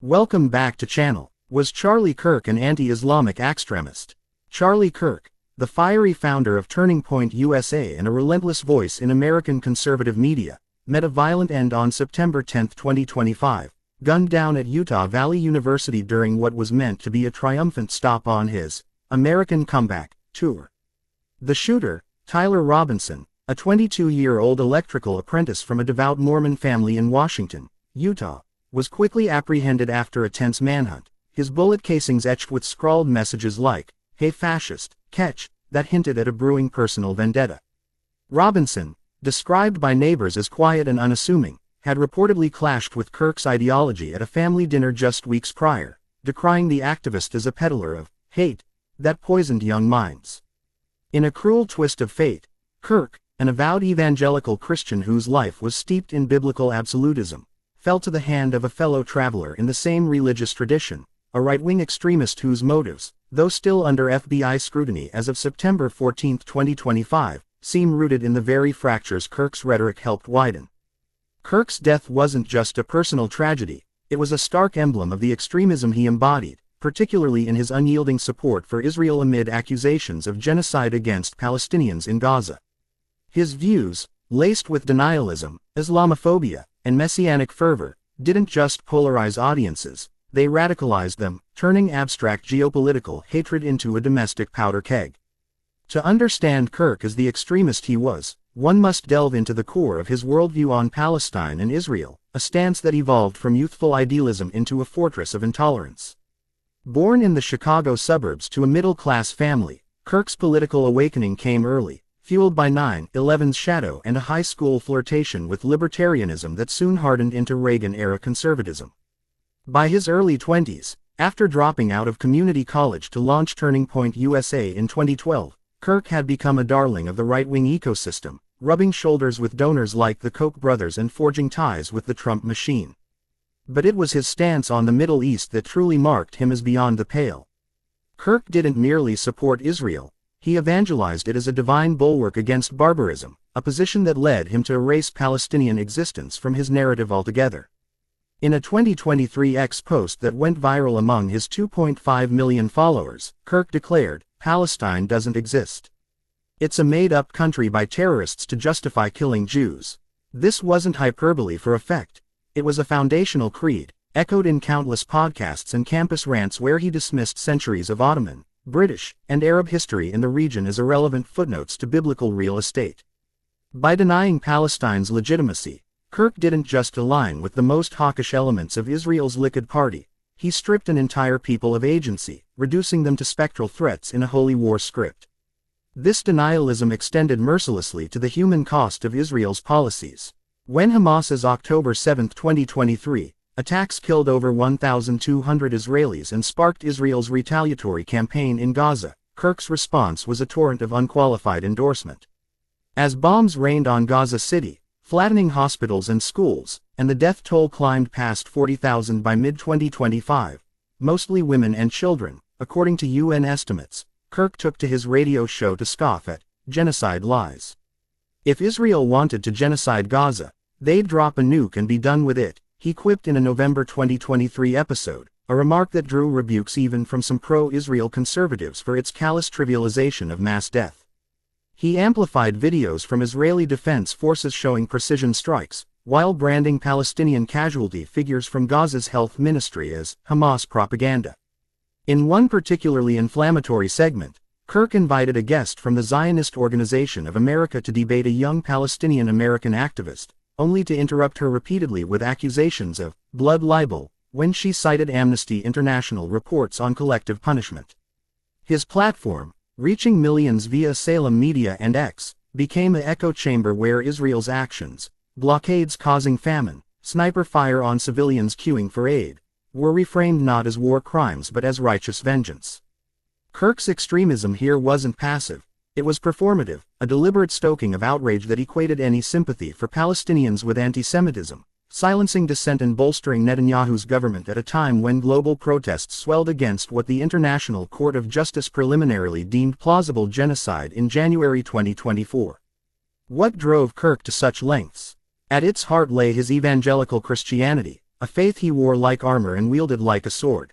Welcome back to channel. Was Charlie Kirk an anti-Islamic extremist? Charlie Kirk, the fiery founder of Turning Point USA and a relentless voice in American conservative media, met a violent end on September 10, 2025, gunned down at Utah Valley University during what was meant to be a triumphant stop on his American Comeback tour. The shooter, Tyler Robinson, a 22-year-old electrical apprentice from a devout Mormon family in Washington, Utah, was quickly apprehended after a tense manhunt, his bullet casings etched with scrawled messages like, "Hey fascist, catch," that hinted at a brewing personal vendetta. Robinson, described by neighbors as quiet and unassuming, had reportedly clashed with Kirk's ideology at a family dinner just weeks prior, decrying the activist as a peddler of hate that poisoned young minds. In a cruel twist of fate, Kirk, an avowed evangelical Christian whose life was steeped in biblical absolutism, fell to the hand of a fellow traveler in the same religious tradition, a right-wing extremist whose motives, though still under FBI scrutiny as of September 14, 2025, seem rooted in the very fractures Kirk's rhetoric helped widen. Kirk's death wasn't just a personal tragedy, it was a stark emblem of the extremism he embodied, particularly in his unyielding support for Israel amid accusations of genocide against Palestinians in Gaza. His views, laced with denialism, Islamophobia, and messianic fervor, didn't just polarize audiences, they radicalized them, turning abstract geopolitical hatred into a domestic powder keg. To understand Kirk as the extremist he was, one must delve into the core of his worldview on Palestine and Israel, a stance that evolved from youthful idealism into a fortress of intolerance. Born in the Chicago suburbs to a middle-class family, Kirk's political awakening came early, fueled by 9/11's shadow and a high school flirtation with libertarianism that soon hardened into Reagan-era conservatism. By his early 20s, after dropping out of community college to launch Turning Point USA in 2012, Kirk had become a darling of the right-wing ecosystem, rubbing shoulders with donors like the Koch brothers and forging ties with the Trump machine. But it was his stance on the Middle East that truly marked him as beyond the pale. Kirk didn't merely support Israel, he evangelized it as a divine bulwark against barbarism, a position that led him to erase Palestinian existence from his narrative altogether. In a 2023 X post that went viral among his 2.5 million followers, Kirk declared, "Palestine doesn't exist. It's a made-up country by terrorists to justify killing Jews." This wasn't hyperbole for effect. It was a foundational creed, echoed in countless podcasts and campus rants where he dismissed centuries of Ottoman, British, and Arab history in the region as irrelevant footnotes to biblical real estate. By denying Palestine's legitimacy, Kirk didn't just align with the most hawkish elements of Israel's Likud party, he stripped an entire people of agency, reducing them to spectral threats in a holy war script. This denialism extended mercilessly to the human cost of Israel's policies. When Hamas's October 7, 2023, attacks killed over 1,200 Israelis and sparked Israel's retaliatory campaign in Gaza, Kirk's response was a torrent of unqualified endorsement. As bombs rained on Gaza City, flattening hospitals and schools, and the death toll climbed past 40,000 by mid-2025, mostly women and children, according to UN estimates, Kirk took to his radio show to scoff at genocide lies. If Israel wanted to genocide Gaza, they'd drop a nuke and be done with it, he quipped in a November 2023 episode, a remark that drew rebukes even from some pro-Israel conservatives for its callous trivialization of mass death. He amplified videos from Israeli defense forces showing precision strikes, while branding Palestinian casualty figures from Gaza's health ministry as Hamas propaganda. In one particularly inflammatory segment, Kirk invited a guest from the Zionist Organization of America to debate a young Palestinian-American activist, only to interrupt her repeatedly with accusations of blood libel when she cited Amnesty International reports on collective punishment. His platform, reaching millions via Salem Media and X, became an echo chamber where Israel's actions, blockades causing famine, sniper fire on civilians queuing for aid, were reframed not as war crimes but as righteous vengeance. Kirk's extremism here wasn't passive, it was performative, a deliberate stoking of outrage that equated any sympathy for Palestinians with anti-Semitism, silencing dissent and bolstering Netanyahu's government at a time when global protests swelled against what the International Court of Justice preliminarily deemed plausible genocide in January 2024. What drove Kirk to such lengths? At its heart lay his evangelical Christianity, a faith he wore like armor and wielded like a sword.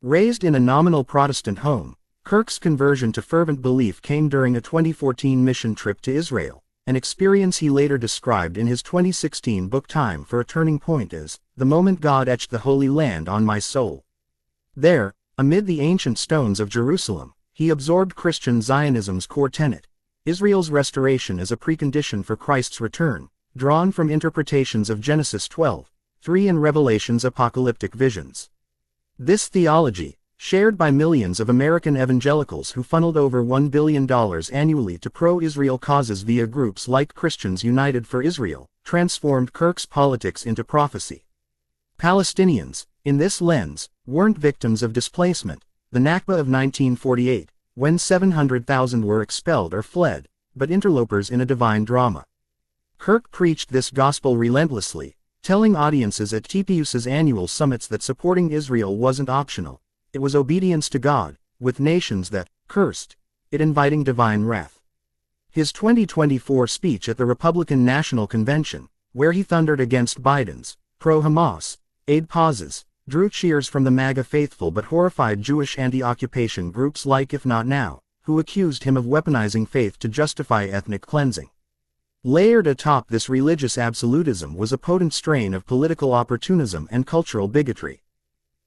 Raised in a nominal Protestant home, Kirk's conversion to fervent belief came during a 2014 mission trip to Israel, an experience he later described in his 2016 book Time for a Turning Point as, "the moment God etched the Holy Land on my soul." There, amid the ancient stones of Jerusalem, he absorbed Christian Zionism's core tenet, Israel's restoration as a precondition for Christ's return, drawn from interpretations of Genesis 12:3 and Revelation's apocalyptic visions. This theology, shared by millions of American evangelicals who funneled over $1 billion annually to pro-Israel causes via groups like Christians United for Israel, transformed Kirk's politics into prophecy. Palestinians, in this lens, weren't victims of displacement, the Nakba of 1948, when 700,000 were expelled or fled, but interlopers in a divine drama. Kirk preached this gospel relentlessly, telling audiences at TPUS's annual summits that supporting Israel wasn't optional. It was obedience to God, with nations that cursed it inviting divine wrath. His 2024 speech at the Republican National Convention, where he thundered against Biden's pro-Hamas aid pauses, drew cheers from the MAGA faithful but horrified Jewish anti-occupation groups like If Not Now, who accused him of weaponizing faith to justify ethnic cleansing. Layered atop this religious absolutism was a potent strain of political opportunism and cultural bigotry.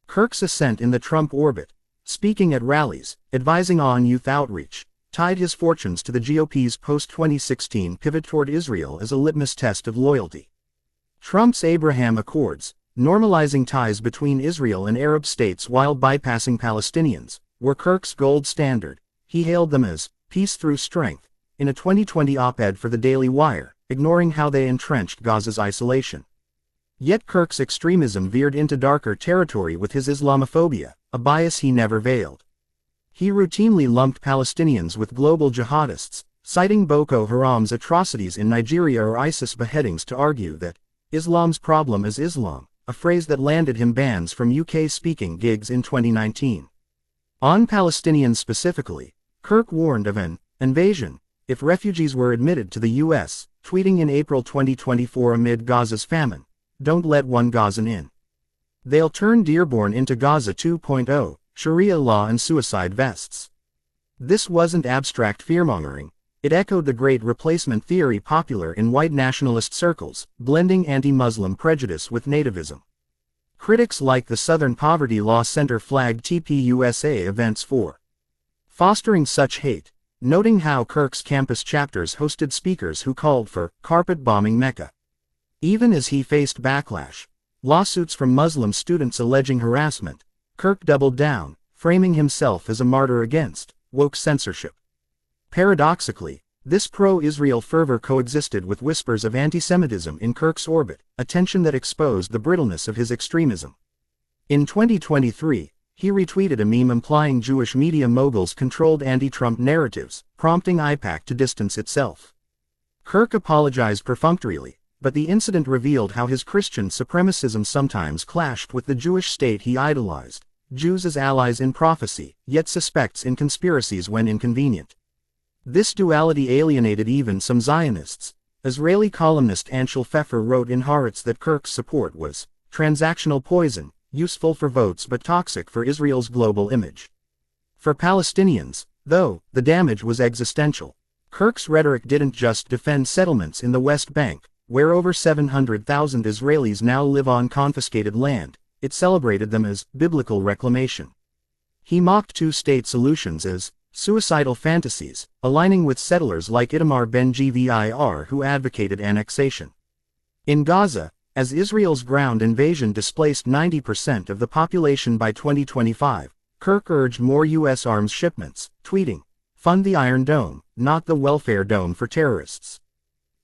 Kirk's ascent in the Trump orbit, speaking at rallies, advising on youth outreach, tied his fortunes to the GOP's post-2016 pivot toward Israel as a litmus test of loyalty. Trump's Abraham Accords, normalizing ties between Israel and Arab states while bypassing Palestinians, were Kirk's gold standard. He hailed them as peace through strength, in a 2020 op-ed for the Daily Wire, ignoring how they entrenched Gaza's isolation. Yet Kirk's extremism veered into darker territory with his Islamophobia, a bias he never veiled. He routinely lumped Palestinians with global jihadists, citing Boko Haram's atrocities in Nigeria or ISIS beheadings to argue that Islam's problem is Islam, a phrase that landed him bans from UK-speaking gigs in 2019. On Palestinians specifically, Kirk warned of an invasion if refugees were admitted to the U.S., tweeting in April 2024 amid Gaza's famine, "Don't let one Gazan in. They'll turn Dearborn into Gaza 2.0, Sharia law and suicide vests." This wasn't abstract fearmongering, it echoed the great replacement theory popular in white nationalist circles, blending anti-Muslim prejudice with nativism. Critics like the Southern Poverty Law Center flagged TPUSA events for fostering such hate, noting how Kirk's campus chapters hosted speakers who called for carpet-bombing Mecca. Even as he faced backlash, lawsuits from Muslim students alleging harassment, Kirk doubled down, framing himself as a martyr against woke censorship. Paradoxically, this pro-Israel fervor coexisted with whispers of anti-Semitism in Kirk's orbit, a tension that exposed the brittleness of his extremism. In 2023, he retweeted a meme implying Jewish media moguls controlled anti-Trump narratives, prompting IPAC to distance itself. Kirk apologized perfunctorily, but the incident revealed how his Christian supremacism sometimes clashed with the Jewish state he idolized, Jews as allies in prophecy, yet suspects in conspiracies when inconvenient. This duality alienated even some Zionists. Israeli columnist Anshel Pfeffer wrote in Haaretz that Kirk's support was transactional poison, useful for votes but toxic for Israel's global image. For Palestinians, though, the damage was existential. Kirk's rhetoric didn't just defend settlements in the West Bank, where over 700,000 Israelis now live on confiscated land, it celebrated them as biblical reclamation. He mocked two-state solutions as suicidal fantasies, aligning with settlers like Itamar Ben-Gvir who advocated annexation. In Gaza, as Israel's ground invasion displaced 90% of the population by 2025, Kirk urged more U.S. arms shipments, tweeting, "Fund the Iron Dome, not the welfare dome for terrorists."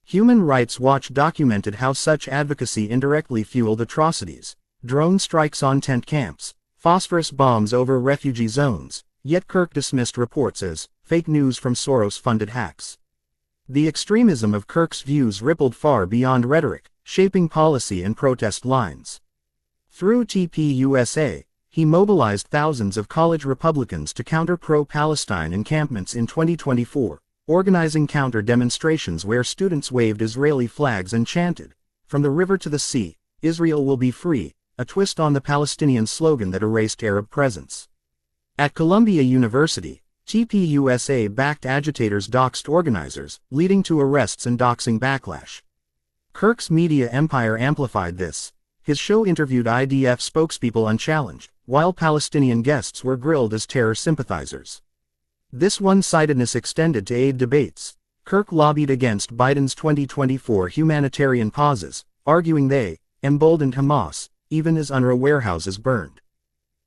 Human Rights Watch documented how such advocacy indirectly fueled atrocities, drone strikes on tent camps, phosphorus bombs over refugee zones, yet Kirk dismissed reports as fake news from Soros-funded hacks. The extremism of Kirk's views rippled far beyond rhetoric, shaping policy and protest lines. Through TPUSA, he mobilized thousands of college Republicans to counter pro-Palestine encampments in 2024, organizing counter-demonstrations where students waved Israeli flags and chanted, "From the river to the sea, Israel will be free," a twist on the Palestinian slogan that erased Arab presence. At Columbia University, TPUSA-backed agitators doxed organizers, leading to arrests and doxing backlash. Kirk's media empire amplified this. His show interviewed IDF spokespeople unchallenged, while Palestinian guests were grilled as terror sympathizers. This one-sidedness extended to aid debates. Kirk lobbied against Biden's 2024 humanitarian pauses, arguing they emboldened Hamas, even as UNRWA warehouses burned.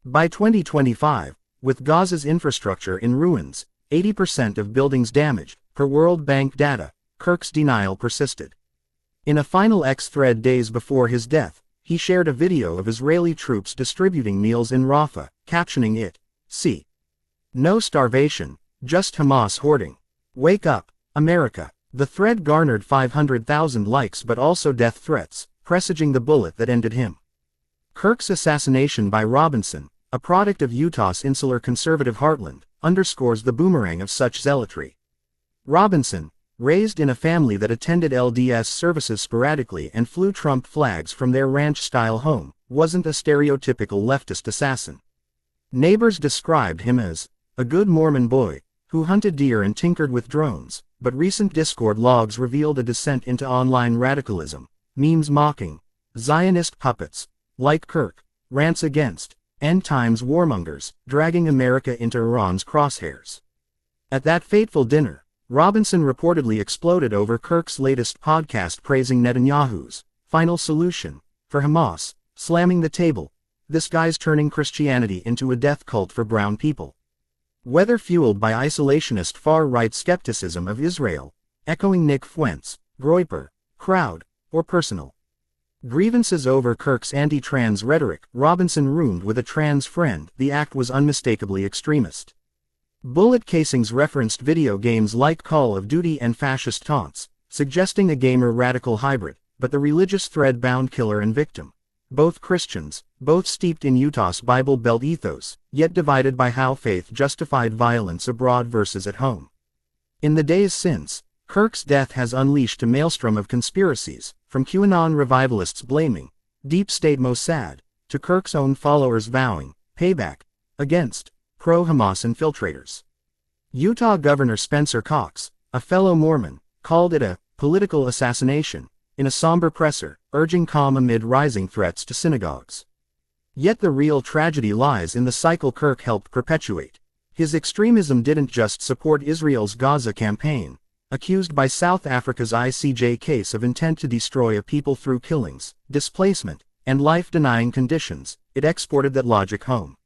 By 2025, with Gaza's infrastructure in ruins, 80% of buildings damaged, per World Bank data, Kirk's denial persisted. In a final X thread days before his death, he shared a video of Israeli troops distributing meals in Rafah, captioning it, "See. No starvation, just Hamas hoarding. Wake up, America." The thread garnered 500,000 likes but also death threats, presaging the bullet that ended him. Kirk's assassination by Robinson, a product of Utah's insular conservative heartland, underscores the boomerang of such zealotry. Robinson, raised in a family that attended LDS services sporadically and flew Trump flags from their ranch-style home, wasn't a stereotypical leftist assassin. Neighbors described him as a good Mormon boy, who hunted deer and tinkered with drones, but recent Discord logs revealed a descent into online radicalism, memes mocking Zionist puppets, like Kirk, rants against end-times warmongers, dragging America into Iran's crosshairs. At that fateful dinner, Robinson reportedly exploded over Kirk's latest podcast praising Netanyahu's final solution for Hamas, slamming the table, "This guy's turning Christianity into a death cult for brown people." Whether fueled by isolationist far-right skepticism of Israel, echoing Nick Fuentes, Groyper, crowd, or personal grievances over Kirk's anti-trans rhetoric, Robinson roomed with a trans friend, the act was unmistakably extremist. Bullet casings referenced video games like Call of Duty and fascist taunts, suggesting a gamer-radical hybrid, but the religious thread bound killer and victim. Both Christians, both steeped in Utah's Bible Belt ethos, yet divided by how faith justified violence abroad versus at home. In the days since, Kirk's death has unleashed a maelstrom of conspiracies, from QAnon revivalists blaming Deep State Mossad, to Kirk's own followers vowing payback against pro-Hamas infiltrators. Utah Governor Spencer Cox, a fellow Mormon, called it a political assassination, in a somber presser, urging calm amid rising threats to synagogues. Yet the real tragedy lies in the cycle Kirk helped perpetuate. His extremism didn't just support Israel's Gaza campaign, accused by South Africa's ICJ case of intent to destroy a people through killings, displacement, and life-denying conditions, it exported that logic home.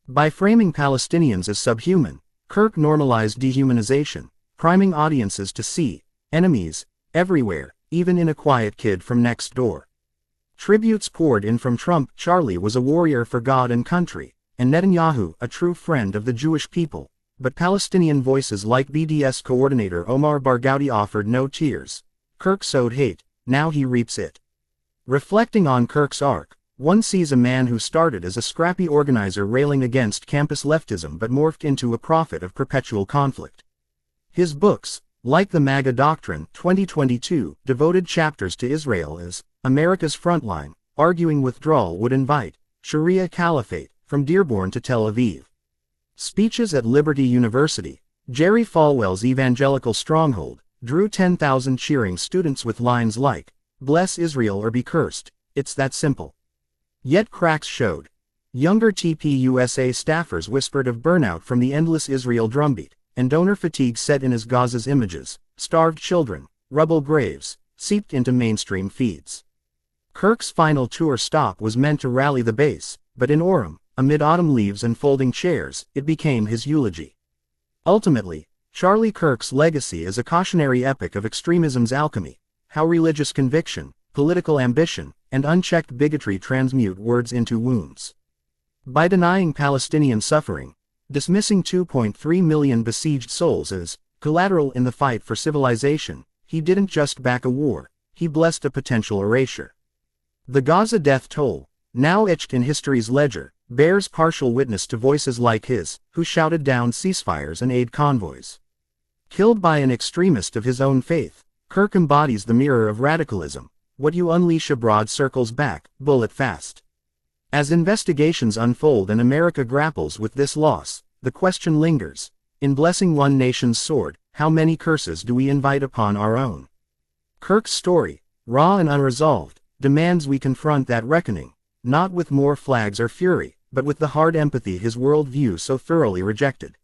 By framing Palestinians as subhuman, Kirk normalized dehumanization, priming audiences to see enemies everywhere, even in a quiet kid from next door. Tributes poured in from Trump. Charlie was a warrior for God and country, and Netanyahu a true friend of the Jewish people, but Palestinian voices like BDS coordinator Omar Barghouti offered no tears. Kirk sowed hate, now he reaps it. Reflecting on Kirk's arc, one sees a man who started as a scrappy organizer railing against campus leftism but morphed into a prophet of perpetual conflict. His books, like the MAGA Doctrine, 2022, devoted chapters to Israel as America's frontline, arguing withdrawal would invite Sharia caliphate from Dearborn to Tel Aviv. Speeches at Liberty University, Jerry Falwell's evangelical stronghold, drew 10,000 cheering students with lines like, "Bless Israel or be cursed, it's that simple." Yet cracks showed. Younger TPUSA staffers whispered of burnout from the endless Israel drumbeat, and donor fatigue set in as Gaza's images, starved children, rubble graves, seeped into mainstream feeds. Kirk's final tour stop was meant to rally the base, but in Orem, amid autumn leaves and folding chairs, it became his eulogy. Ultimately, Charlie Kirk's legacy is a cautionary epic of extremism's alchemy, how religious conviction, political ambition, and unchecked bigotry transmute words into wounds. By denying Palestinian suffering, dismissing 2.3 million besieged souls as collateral in the fight for civilization, he didn't just back a war, he blessed a potential erasure. The Gaza death toll, now etched in history's ledger, bears partial witness to voices like his, who shouted down ceasefires and aid convoys. Killed by an extremist of his own faith, Kirk embodies the mirror of radicalism. What you unleash abroad circles back, bullet fast. As investigations unfold and America grapples with this loss, the question lingers. In blessing one nation's sword, how many curses do we invite upon our own? Kirk's story, raw and unresolved, demands we confront that reckoning, not with more flags or fury, but with the hard empathy his worldview so thoroughly rejected.